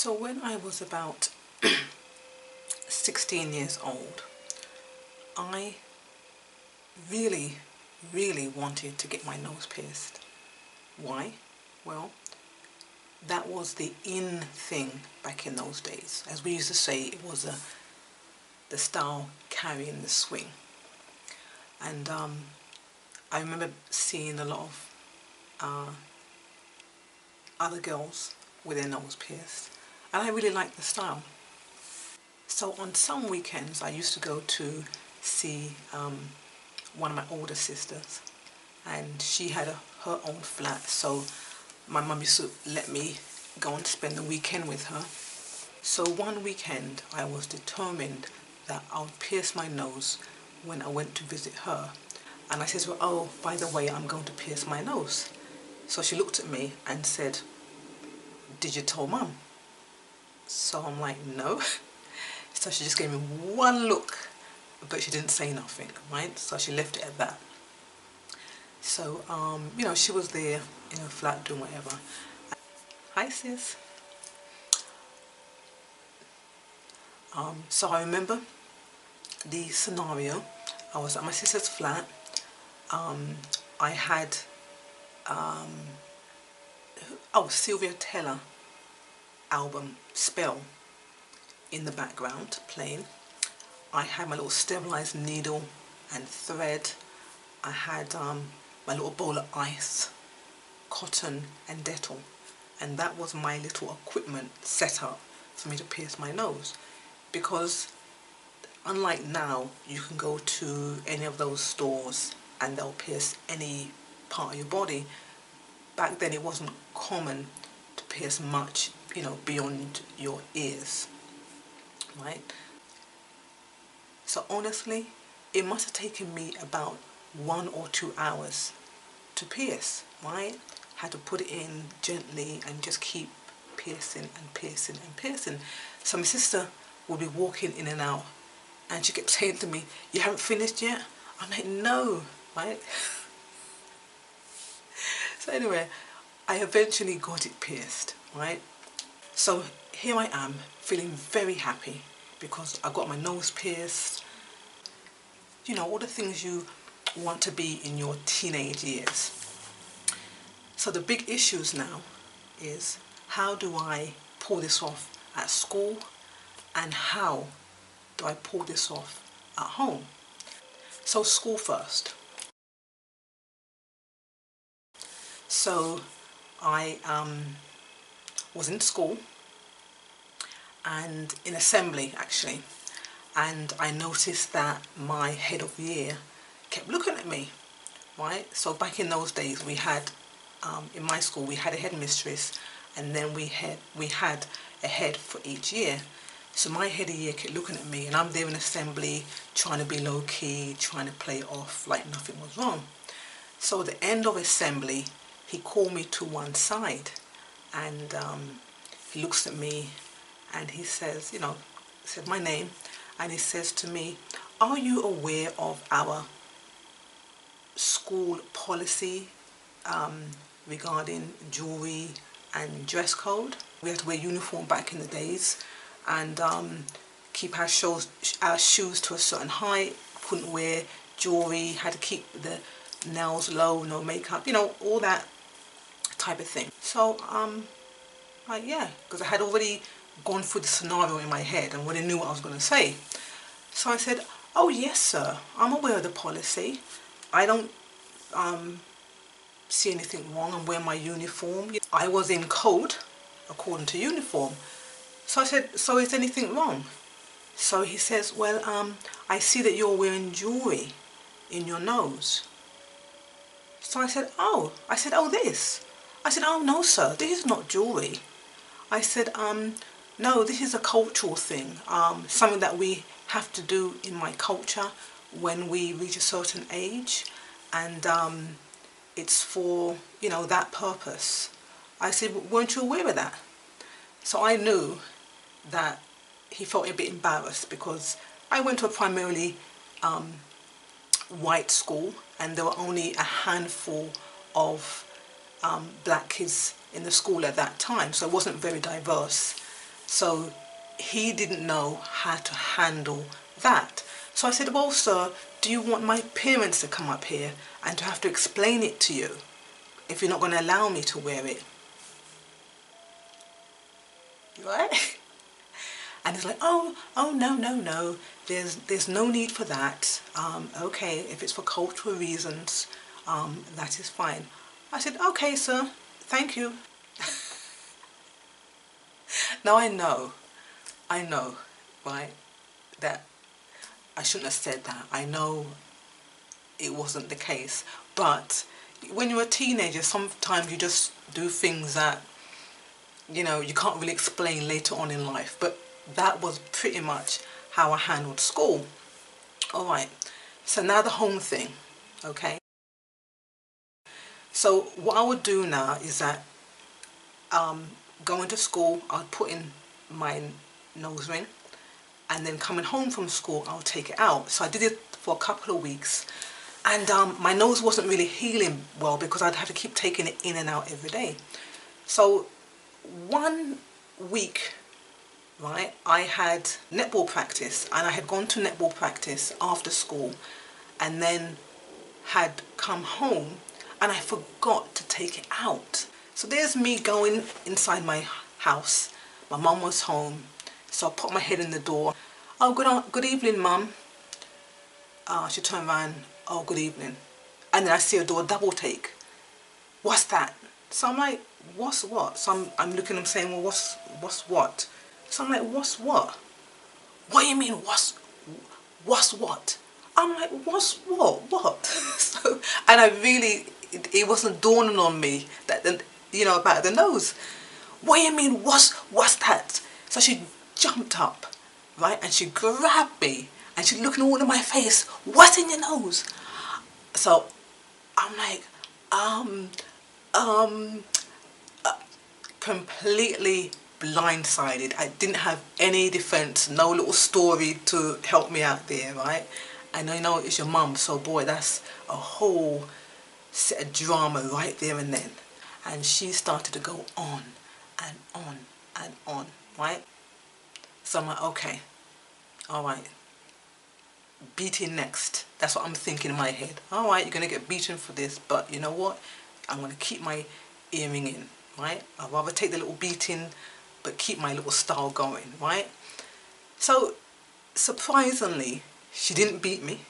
So when I was about 16 years old, I really wanted to get my nose pierced. Why? Well, that was the in thing back in those days. As we used to say, it was the style carrying the swing. And I remember seeing a lot of other girls with their nose pierced, and I really liked the style. So on some weekends I used to go to see one of my older sisters, and she had her own flat, so my mum used to let me go and spend the weekend with her. So one weekend I was determined that I would pierce my nose when I went to visit her. And I said to her, "Oh, by the way, I'm going to pierce my nose." So she looked at me and said, "Did you tell Mum?" So I'm like, "No." So she just gave me one look, but she didn't say nothing, right? So she left it at that. So, you know, she was there in her flat doing whatever. Hi, sis. So I remember the scenario. I was at my sister's flat. I had, Sylvia Teller album, Spell, in the background playing. I had my little sterilized needle and thread. I had my little bowl of ice, cotton and Dettol, and that was my little equipment set up for me to pierce my nose. Because unlike now, you can go to any of those stores and they'll pierce any part of your body. Back then it wasn't common to pierce much, you know, beyond your ears, right? So honestly, it must have taken me about 1 or 2 hours to pierce, right? Had to put it in gently and just keep piercing and piercing and piercing. So my sister would be walking in and out, and she kept saying to me, "You haven't finished yet?" I'm like, "No," right? So anyway, I eventually got it pierced, right? So here I am, feeling very happy because I got my nose pierced. You know, all the things you want to be in your teenage years. So the big issues now is, how do I pull this off at school, and how do I pull this off at home? So school first. So I was in school and in assembly actually, and I noticed that my head of year kept looking at me, right? So back in those days we had, in my school we had a headmistress, and then we had a head for each year. So my head of year kept looking at me, and I'm there in assembly trying to be low-key, trying to play it off like nothing was wrong. So at the end of assembly, he called me to one side, and he looks at me and he says, you know, said my name, and he says to me, "Are you aware of our school policy regarding jewelry and dress code? We had to wear uniform back in the days, and keep our shoes to a certain height, couldn't wear jewelry, had to keep the nails low, no makeup, you know, all that type of thing." So like, yeah, because I had already gone through the scenario in my head and already knew what I was going to say. So I said, "Oh yes sir, I'm aware of the policy. I don't see anything wrong. I'm wearing my uniform. I was in code according to uniform." So I said, "So is anything wrong?" So he says, "Well, I see that you're wearing jewelry in your nose." So I said, "Oh," this. I said, "Oh no sir, this is not jewelry." I said, "No, this is a cultural thing, something that we have to do in my culture when we reach a certain age, and it's for, you know, that purpose." I said, "Weren't you aware of that?" So I knew that he felt a bit embarrassed, because I went to a primarily white school, and there were only a handful of black kids in the school at that time, so it wasn't very diverse. So he didn't know how to handle that. So I said, well, sir, do you want my parents to come up here and to have to explain it to you if you're not going to allow me to wear it? Right? And he's like, oh, no, no, no. There's no need for that. Okay, if it's for cultural reasons, that is fine. I said, okay, sir, thank you. Now I know, right, that I shouldn't have said that. I know it wasn't the case, but when you're a teenager, sometimes you just do things that, you know, you can't really explain later on in life. But that was pretty much how I handled school. All right, so now the home thing, okay? So what I would do now is that going to school, I'll put in my nose ring, and then coming home from school, I'll take it out. So I did it for a couple of weeks, and my nose wasn't really healing well because I'd have to keep taking it in and out every day. So one week, right, I had netball practice, and I had gone to netball practice after school and then had come home and I forgot to take it out. So there's me going inside my house. My mum was home, so I put my head in the door. Oh, good evening, mum. She turned around, oh, good evening. And then I see a door double take. What's that? So I'm like, what's what? So I'm looking at him saying, well, what's what? So I'm like, what's what? What do you mean, what's what? I'm like, what's what? What? So, and I really, it wasn't dawning on me that, you know, about the nose. What do you mean, what's that? So she jumped up, right, and she grabbed me, and she's looking all in my face. What's in your nose? So I'm like, um, completely blindsided. I didn't have any defense, no little story to help me out there, right? And I know it's your mum, so boy, that's a whole set of drama right there and then. And she started to go on and on and on, right? So I'm like, okay, all right, beating next. That's what I'm thinking in my head. All right, you're going to get beaten for this, but you know what? I'm going to keep my earring in, right? I'd rather take the little beating, but keep my little style going, right? So, surprisingly, she didn't beat me,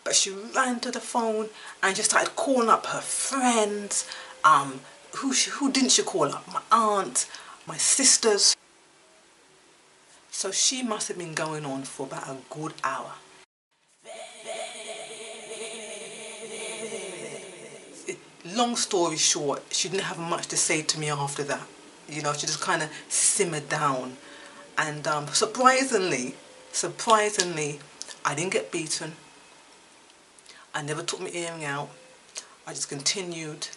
but she ran to the phone and just started calling up her friends. Who didn't she call up? My aunt, my sisters. So she must have been going on for about a good hour. Long story short, she didn't have much to say to me after that. You know, she just kind of simmered down. And surprisingly, I didn't get beaten. I never took my earring out. I just continued,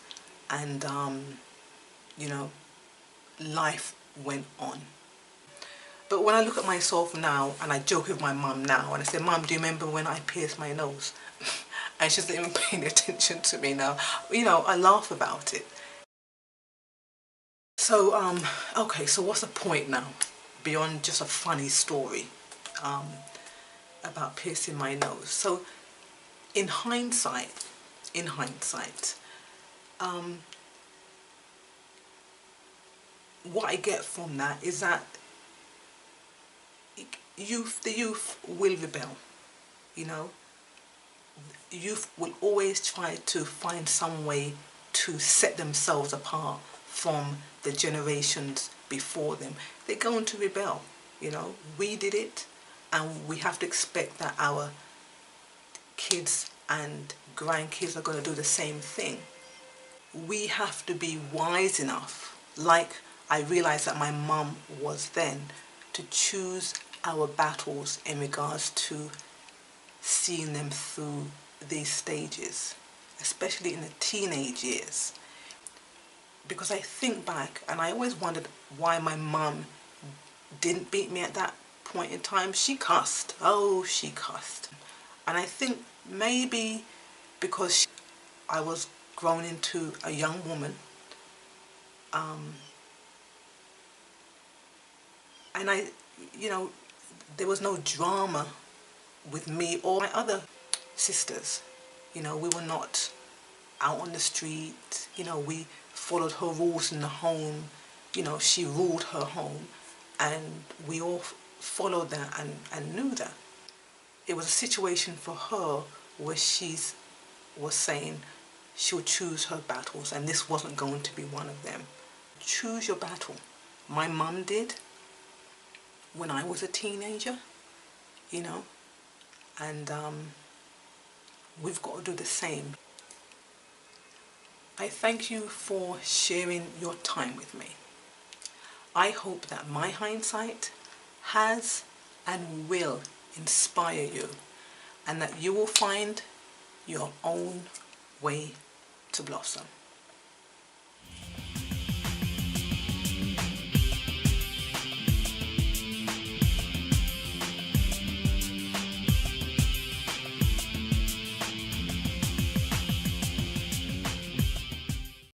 and you know, life went on. But when I look at myself now, and I joke with my mum now, and I say, Mum, do you remember when I pierced my nose? And she's not even paying attention to me now. You know, I laugh about it. So, okay, so what's the point now? Beyond just a funny story about piercing my nose. So, in hindsight, what I get from that is that the youth will rebel, you know. Youth will always try to find some way to set themselves apart from the generations before them. They're going to rebel, you know. We did it, and we have to expect that our kids and grandkids are going to do the same thing. We have to be wise enough, like I realized that my mum was then, to choose our battles in regards to seeing them through these stages, especially in the teenage years. Because I think back and I always wondered why my mum didn't beat me at that point in time. She cussed. Oh, she cussed. And I think maybe because I was grown into a young woman, And you know, there was no drama with me or my other sisters. You know, we were not out on the street. You know, we followed her rules in the home. You know, she ruled her home, and we all followed that and knew that. It was a situation for her where she was saying she would choose her battles, and this wasn't going to be one of them. Choose your battle. My mum did when I was a teenager, you know, and we've got to do the same. I thank you for sharing your time with me. I hope that my hindsight has and will inspire you, and that you will find your own way to blossom.